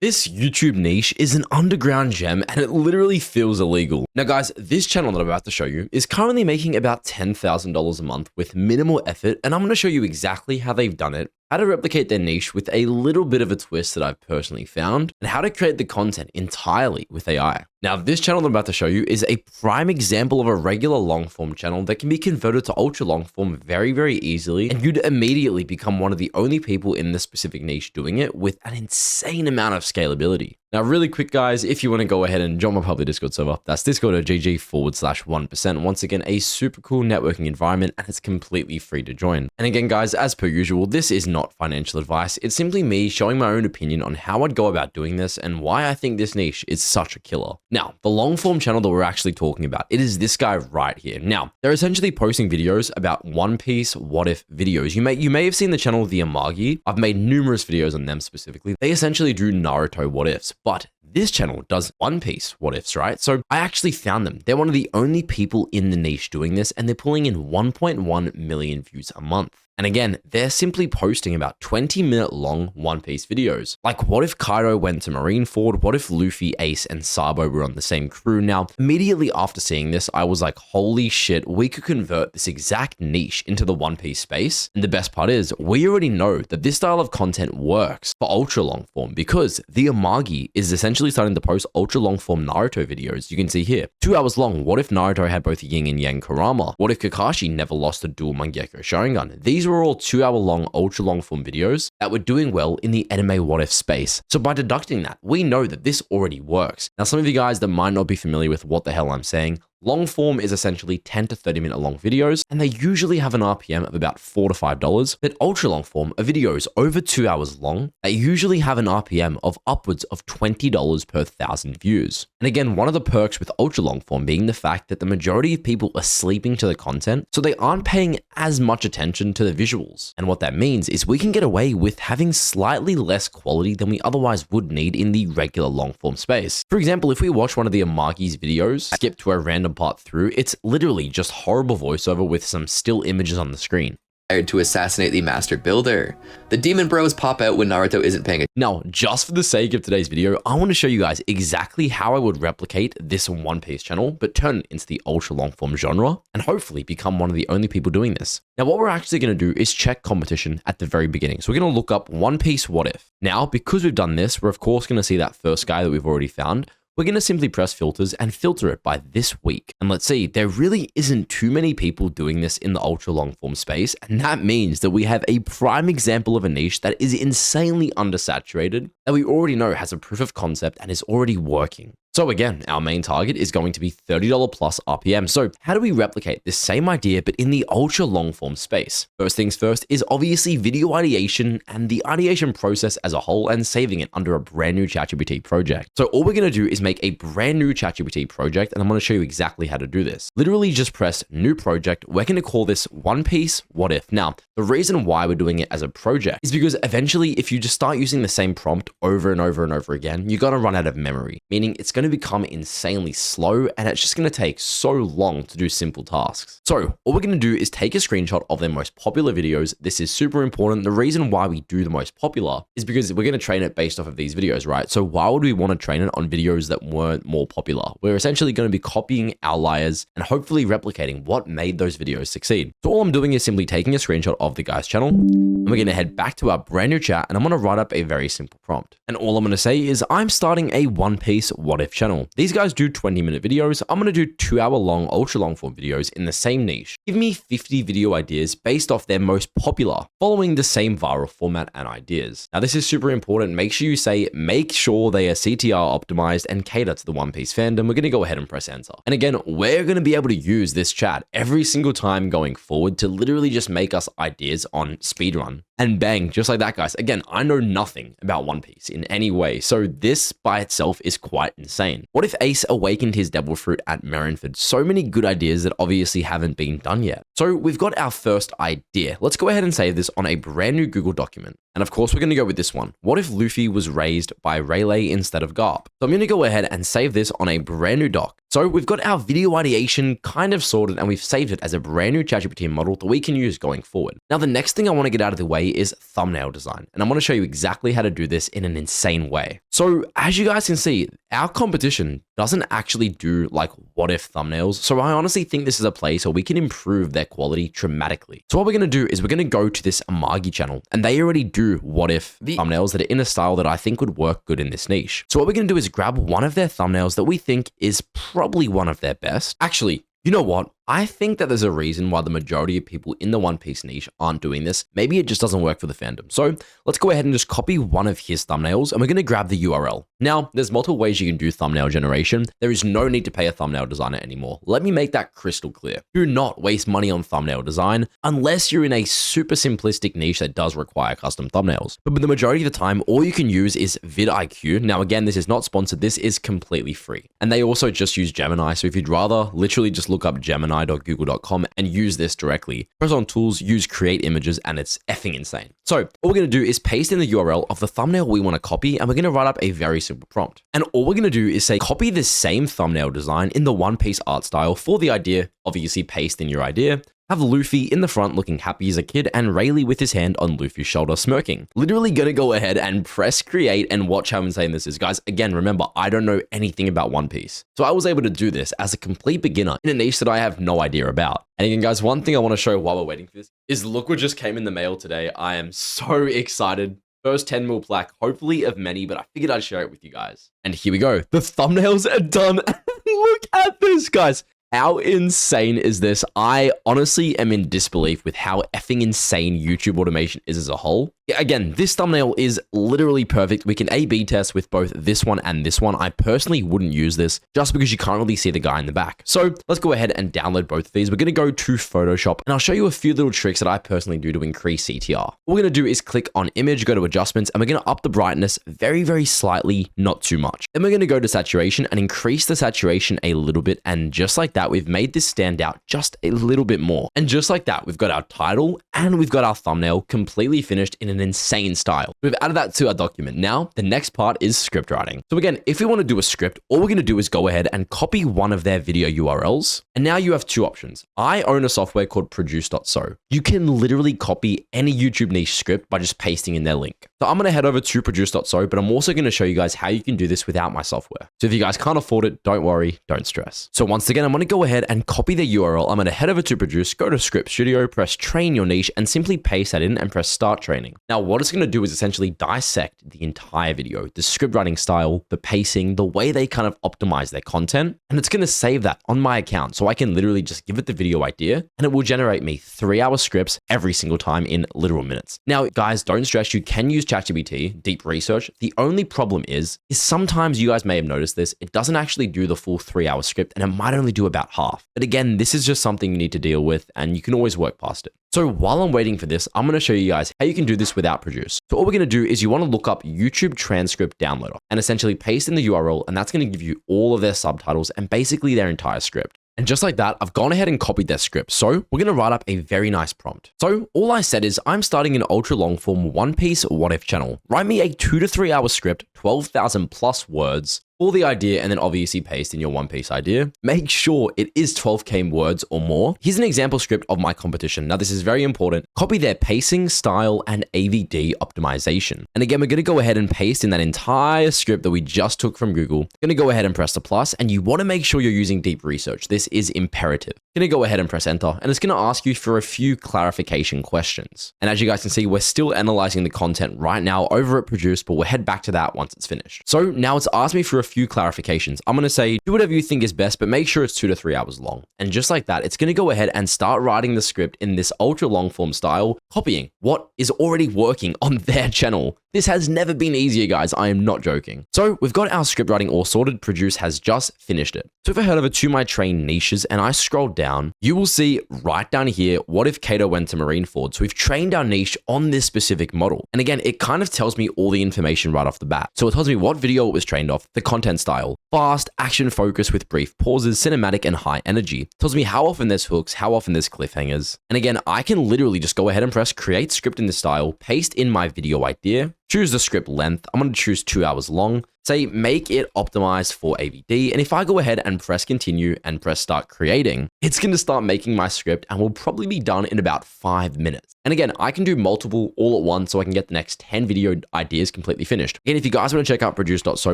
This YouTube niche is an underground gem and it literally feels illegal. Now guys, this channel that I'm about to show you is currently making about $10,000 a month with minimal effort, and I'm going to show you exactly how they've done it, how to replicate their niche with a little bit of a twist that I've personally found, and how to create the content entirely with AI. Now, this channel I'm about to show you is a prime example of a regular long form channel that can be converted to ultra long form very, very easily, and you'd immediately become one of the only people in this specific niche doing it with an insane amount of scalability. Now, really quick, guys, if you want to go ahead and join my public Discord server, that's discord.gg/1%. Once again, a super cool networking environment, and it's completely free to join. And again, guys, as per usual, this is not financial advice. It's simply me showing my own opinion on how I'd go about doing this and why I think this niche is such a killer. Now, the long form channel that we're actually talking about, it is this guy right here. Now, they're essentially posting videos about One Piece what if videos. You may have seen the channel The Amagi. I've made numerous videos on them specifically. They essentially do Naruto what ifs. But this channel does One Piece what ifs, right? So I actually found them. They're one of the only people in the niche doing this, and they're pulling in 1.1 million views a month. And again, they're simply posting about 20-minute long One Piece videos. Like, what if Kaido went to Marineford? What if Luffy, Ace, and Sabo were on the same crew? Now, immediately after seeing this, I was like, holy shit, we could convert this exact niche into the One Piece space. And the best part is, we already know that this style of content works for ultra long form because the Amagi is essentially starting to post ultra long form Naruto videos. You can see here, 2 hours long. What if Naruto had both Yin and Yang Kurama? What if Kakashi never lost a dual Mangekyo Sharingan? These were all 2 hour long, ultra long form videos that were doing well in the anime what if space. So by deducting that, we know that this already works. Now, some of you guys that might not be familiar with what the hell I'm saying, long form is essentially 10 to 30 minute long videos, and they usually have an RPM of about $4 to $5. But ultra long form are videos over 2 hours long. They usually have an RPM of upwards of $20 per 1,000 views. And again, one of the perks with ultra long form being the fact that the majority of people are sleeping to the content, so they aren't paying as much attention to the visuals. And what that means is we can get away with having slightly less quality than we otherwise would need in the regular long form space. For example, if we watch one of the Amagi's videos, skip to a random part through, it's literally just horrible voiceover with some still images on the screen. To assassinate the master builder. The demon bros pop out when Naruto isn't paying attention. Now, just for the sake of today's video, I want to show you guys exactly how I would replicate this One Piece channel, but turn it into the ultra long form genre, and hopefully become one of the only people doing this. Now, what we're actually going to do is check competition at the very beginning. So we're going to look up One Piece what if. Now, because we've done this, we're of course going to see that first guy that we've already found. We're going to simply press filters and filter it by this week. And let's see, there really isn't too many people doing this in the ultra long form space. And that means that we have a prime example of a niche that is insanely undersaturated, that we already know has a proof of concept and is already working. So again, our main target is going to be $30 plus RPM. So how do we replicate this same idea, but in the ultra long form space? First things first is obviously video ideation and the ideation process as a whole, and saving it under a brand new ChatGPT project. So all we're going to do is make a brand new ChatGPT project, and I'm going to show you exactly how to do this. Literally just press new project. We're going to call this One Piece what if. Now, the reason why we're doing it as a project is because eventually if you just start using the same prompt over and over and over again, you're going to run out of memory, meaning it's going to become insanely slow, and it's just going to take so long to do simple tasks. So all we're going to do is take a screenshot of their most popular videos. This is super important. The reason why we do the most popular is because we're going to train it based off of these videos, right? So why would we want to train it on videos that weren't more popular? We're essentially going to be copying outliers and hopefully replicating what made those videos succeed. So all I'm doing is simply taking a screenshot of the guy's channel, and we're going to head back to our brand new chat, and I'm going to write up a very simple prompt. And all I'm going to say is I'm starting a One Piece what if channel. These guys do 20-minute videos. I'm going to do 2 hour long, ultra long form videos in the same niche. Give me 50 video ideas based off their most popular, following the same viral format and ideas. Now, this is super important. Make sure you say, make sure they are CTR optimized and cater to the One Piece fandom. We're going to go ahead and press enter. And again, we're going to be able to use this chat every single time going forward to literally just make us ideas on speedrun. And bang, just like that, guys. Again, I know nothing about One Piece in any way, so this by itself is quite insane. What if Ace awakened his devil fruit at Marineford? So many good ideas that obviously haven't been done yet. So we've got our first idea. Let's go ahead and save this on a brand new Google document. And of course, we're going to go with this one. What if Luffy was raised by Rayleigh instead of Garp? So I'm going to go ahead and save this on a brand new doc. So we've got our video ideation kind of sorted, and we've saved it as a brand new ChatGPT model that we can use going forward. Now, the next thing I want to get out of the way is thumbnail design. And I'm going to show you exactly how to do this in an insane way. So as you guys can see, our competition doesn't actually do like what if thumbnails. So I honestly think this is a place where we can improve their quality dramatically. So what we're going to do is we're going to go to this Amagi channel, and they already do what if thumbnails that are in a style that I think would work good in this niche. So what we're going to do is grab one of their thumbnails that we think is probably one of their best. Actually, you know what? I think that there's a reason why the majority of people in the One Piece niche aren't doing this. Maybe it just doesn't work for the fandom. So let's go ahead and just copy one of his thumbnails, and we're going to grab the URL. Now, there's multiple ways you can do thumbnail generation. There is no need to pay a thumbnail designer anymore. Let me make that crystal clear. Do not waste money on thumbnail design unless you're in a super simplistic niche that does require custom thumbnails. But the majority of the time, all you can use is vidIQ. Now, again, this is not sponsored. This is completely free. And they also just use Gemini. So if you'd rather literally just look up gemini.google.com and use this directly, press on tools, use create images, and it's effing insane. So all we're going to do is paste in the URL of the thumbnail we want to copy, and we're going to write up a very simple prompt. And all we're going to do is say, copy the same thumbnail design in the One Piece art style for the idea. Obviously paste in your idea. Have Luffy in the front looking happy as a kid, and Rayleigh with his hand on Luffy's shoulder smirking. Literally gonna go ahead and press create and watch how insane this is. Guys, again, remember, I don't know anything about One Piece. So I was able to do this as a complete beginner in a niche that I have no idea about. And again, guys, one thing I want to show while we're waiting for this is look what just came in the mail today. I am so excited. First 10 mil plaque, hopefully of many, but I figured I'd share it with you guys. And here we go. The thumbnails are done. Look at this, guys. How insane is this? I honestly am in disbelief with how effing insane YouTube automation is as a whole. Again, this thumbnail is literally perfect. We can A/B test with both this one and this one. I personally wouldn't use this just because you can't really see the guy in the back. So let's go ahead and download both of these. We're going to go to Photoshop, and I'll show you a few little tricks that I personally do to increase CTR. What we're going to do is click on image, go to adjustments, and we're going to up the brightness very, very slightly, not too much. Then we're going to go to saturation and increase the saturation a little bit. And just like that, we've made this stand out just a little bit more. And just like that, we've got our title and we've got our thumbnail completely finished in an insane style. We've added that to our document. Now, the next part is script writing. So again, if we want to do a script, all we're going to do is go ahead and copy one of their video URLs. And now you have two options. I own a software called produce.so. You can literally copy any YouTube niche script by just pasting in their link. So I'm going to head over to produce.so, but I'm also going to show you guys how you can do this without my software. So if you guys can't afford it, don't worry, don't stress. So once again, I'm going to go ahead and copy the URL. I'm going to head over to Produce, go to Script Studio, press Train Your Niche, and simply paste that in and press Start Training. Now, what it's going to do is essentially dissect the entire video, the script writing style, the pacing, the way they kind of optimize their content, and it's going to save that on my account. So I can literally just give it the video idea, and it will generate me 3-hour scripts every single time in literal minutes. Now, guys, don't stress. You can use ChatGPT, deep research. The only problem is sometimes you guys may have noticed this. It doesn't actually do the full 3-hour script, and it might only do about half. But again, this is just something you need to deal with, and you can always work past it. So while I'm waiting for this, I'm going to show you guys how you can do this without Produce. So all we're going to do is you want to look up YouTube transcript downloader and essentially paste in the URL, and that's going to give you all of their subtitles and basically their entire script. And just like that, I've gone ahead and copied their script. So we're going to write up a very nice prompt. So all I said is I'm starting an ultra long form One Piece what if channel. Write me a 2 to 3 hour script, 12,000 plus words for the idea, and then obviously paste in your One Piece idea. Make sure it is 12K words or more. Here's an example script of my competition. Now, this is very important. Copy their pacing, style, and AVD optimization. And again, we're going to go ahead and paste in that entire script that we just took from Google. Going to go ahead and press the plus, and you want to make sure you're using deep research. This is imperative. Going to go ahead and press enter, and it's going to ask you for a few clarification questions. And as you guys can see, we're still analyzing the content right now over at Produce, but we'll head back to that once it's finished. So now it's asked me for a few clarifications. I'm going to say, do whatever you think is best, but make sure it's 2 to 3 hours long. And just like that, it's going to go ahead and start writing the script in this ultra long form style, copying what is already working on their channel. This has never been easier, guys. I am not joking. So we've got our script writing all sorted. Produce has just finished it. So if I head over to my train niches and I scroll down, you will see right down here, what if Kato went to Marineford? So we've trained our niche on this specific model. And again, it kind of tells me all the information right off the bat. So it tells me what video it was trained off, the content style, fast, action focus with brief pauses, cinematic, and high energy. It tells me how often there's hooks, how often there's cliffhangers. And again, I can literally just go ahead and press create script in this style, paste in my video idea, choose the script length. I'm going to choose 2 hours long. Say make it optimized for AVD. And if I go ahead and press continue and press start creating, it's going to start making my script and will probably be done in about 5 minutes. And again, I can do multiple all at once so I can get the next 10 video ideas completely finished. And if you guys want to check out produce.so,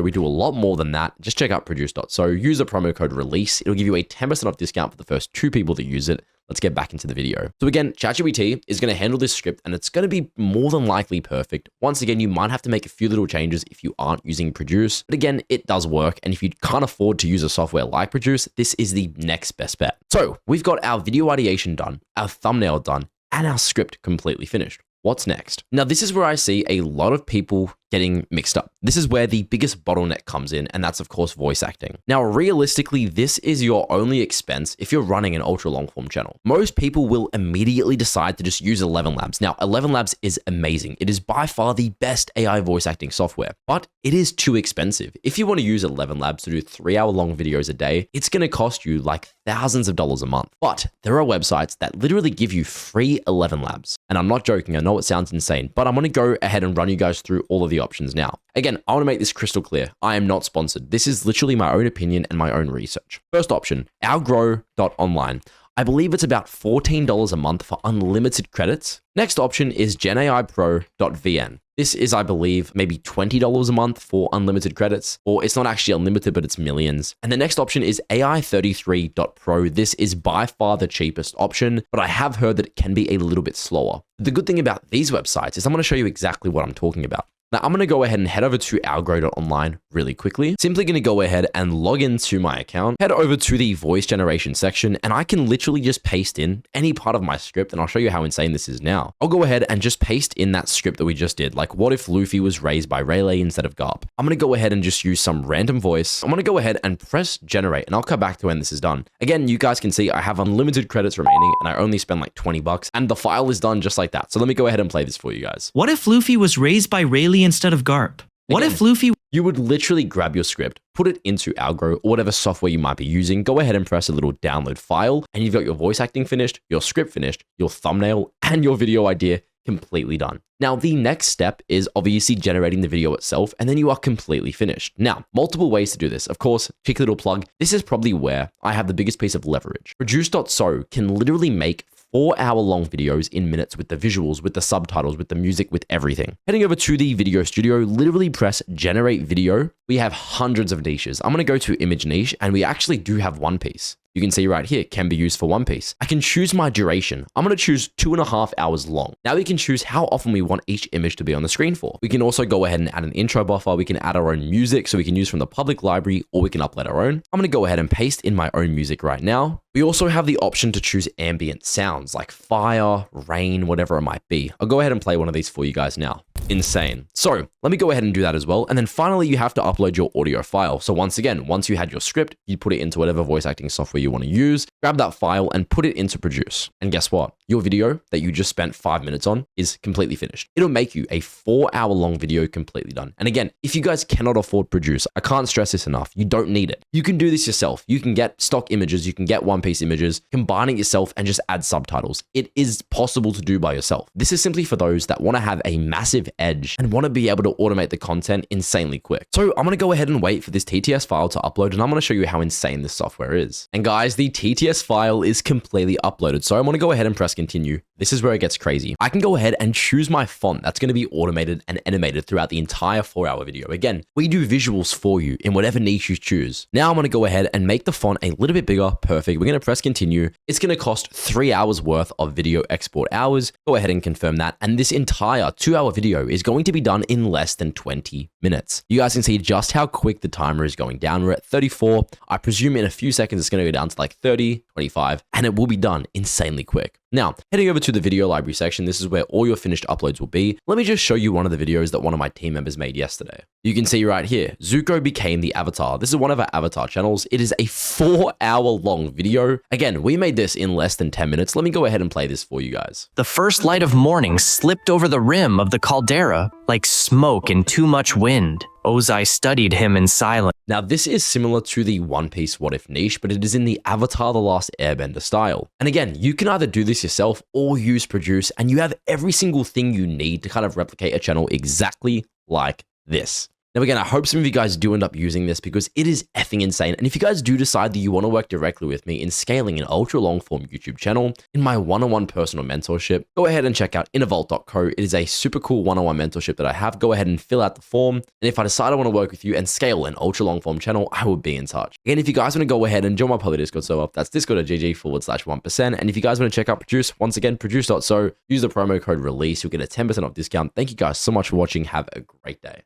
we do a lot more than that. Just check out produce.so, use the promo code release. It'll give you a 10% off discount for the first 2 people that use it. Let's get back into the video. So again, ChatGPT is going to handle this script and it's going to be more than likely perfect. Once again, you might have to make a few little changes if you aren't using Produce, but again, it does work. And if you can't afford to use a software like Produce, this is the next best bet. So we've got our video ideation done, our thumbnail done, and our script completely finished. What's next? Now, this is where I see a lot of people getting mixed up. This is where the biggest bottleneck comes in, and that's of course voice acting. Now, realistically, this is your only expense if you're running an ultra long form channel. Most people will immediately decide to just use 11 Labs. Now, 11 Labs is amazing. It is by far the best AI voice acting software, but it is too expensive. If you want to use 11 Labs to do 3-hour long videos a day, it's going to cost you like thousands of dollars a month. But there are websites that literally give you free 11 Labs. And I'm not joking. I know it sounds insane, but I'm going to go ahead and run you guys through all of the options now. Again, I want to make this crystal clear. I am not sponsored. This is literally my own opinion and my own research. First option, outgrow.online. I believe it's about $14 a month for unlimited credits. Next option is genaipro.vn. This is, I believe, maybe $20 a month for unlimited credits, or it's not actually unlimited, but it's millions. And the next option is AI33.pro. This is by far the cheapest option, but I have heard that it can be a little bit slower. The good thing about these websites is I'm going to show you exactly what I'm talking about. Now, I'm going to go ahead and head over to outgrow.online really quickly. Simply going to go ahead and log into my account, head over to the voice generation section, and I can literally just paste in any part of my script, and I'll show you how insane this is now. I'll go ahead and just paste in that script that we just did, like what if Luffy was raised by Rayleigh instead of Garp? I'm going to go ahead and just use some random voice. I'm going to go ahead and press generate, and I'll come back to when this is done. Again, you guys can see I have unlimited credits remaining, and I only spend like 20 bucks, and the file is done just like that. So let me go ahead and play this for you guys. What if Luffy was raised by Rayleigh instead of Garp? What if Luffy... You would literally grab your script, put it into Outgrow or whatever software you might be using, go ahead and press a little download file, and you've got your voice acting finished, your script finished, your thumbnail, and your video idea completely done. Now, the next step is obviously generating the video itself, and then you are completely finished. Now, multiple ways to do this. Of course, quick little plug. This is probably where I have the biggest piece of leverage. Produce.so can literally make 4-hour-long videos in minutes with the visuals, with the subtitles, with the music, with everything. Heading over to the video studio, literally press generate video. We have hundreds of niches. I'm going to go to image niche, and we actually do have one piece. You can see right here, can be used for One Piece. I can choose my duration. I'm going to choose 2.5 hours long. Now we can choose how often we want each image to be on the screen for. We can also go ahead and add an intro buffer. We can add our own music so we can use from the public library, or we can upload our own. I'm going to go ahead and paste in my own music right now. We also have the option to choose ambient sounds like fire, rain, whatever it might be. I'll go ahead and play one of these for you guys now. Insane. So let me go ahead and do that as well. And then finally, you have to upload your audio file. So once again, once you had your script, you put it into whatever voice acting software you want to use, grab that file and put it into Produce. And guess what? Your video that you just spent 5 minutes on is completely finished. It'll make you a 4-hour-long video completely done. And again, if you guys cannot afford Produce, I can't stress this enough. You don't need it. You can do this yourself. You can get stock images. You can get One Piece images, combine it yourself and just add subtitles. It is possible to do by yourself. This is simply for those that want to have a massive edge and want to be able to automate the content insanely quick. So I'm going to go ahead and wait for this TTS file to upload, and I'm going to show you how insane this software is. And guys, the TTS file is completely uploaded. So I'm going to go ahead and press continue. This is where it gets crazy. I can go ahead and choose my font that's going to be automated and animated throughout the entire 4-hour video. Again, we do visuals for you in whatever niche you choose. Now I'm going to go ahead and make the font a little bit bigger. Perfect. We're going to press continue. It's going to cost 3 hours worth of video export hours. Go ahead and confirm that. And this entire 2-hour video is going to be done in less than 20 minutes. You guys can see just how quick the timer is going down. We're at 34. I presume in a few seconds, it's going to go down to like 30, 25, and it will be done insanely quick. Now, heading over to the video library section, this is where all your finished uploads will be. Let me just show you one of the videos that one of my team members made yesterday. You can see right here, Zuko became the avatar. This is one of our avatar channels. It is a 4-hour-long video. Again, we made this in less than 10 minutes. Let me go ahead and play this for you guys. The first light of morning slipped over the rim of the caldera, like smoke and too much wind. Ozai studied him in silence. Now, this is similar to the One Piece What If niche, but it is in the Avatar The Last Airbender style. And again, you can either do this yourself or use Produce, and you have every single thing you need to kind of replicate a channel exactly like this. Now, again, I hope some of you guys do end up using this because it is effing insane. And if you guys do decide that you want to work directly with me in scaling an ultra long form YouTube channel in my one-on-one personal mentorship, go ahead and check out innervault.co. It is a super cool one-on-one mentorship that I have. Go ahead and fill out the form. And if I decide I want to work with you and scale an ultra long form channel, I will be in touch. Again, if you guys want to go ahead and join my public Discord server, that's discord.gg/1%. And if you guys want to check out Produce, once again, produce.so, use the promo code RELEASE. You'll get a 10% off discount. Thank you guys so much for watching. Have a great day.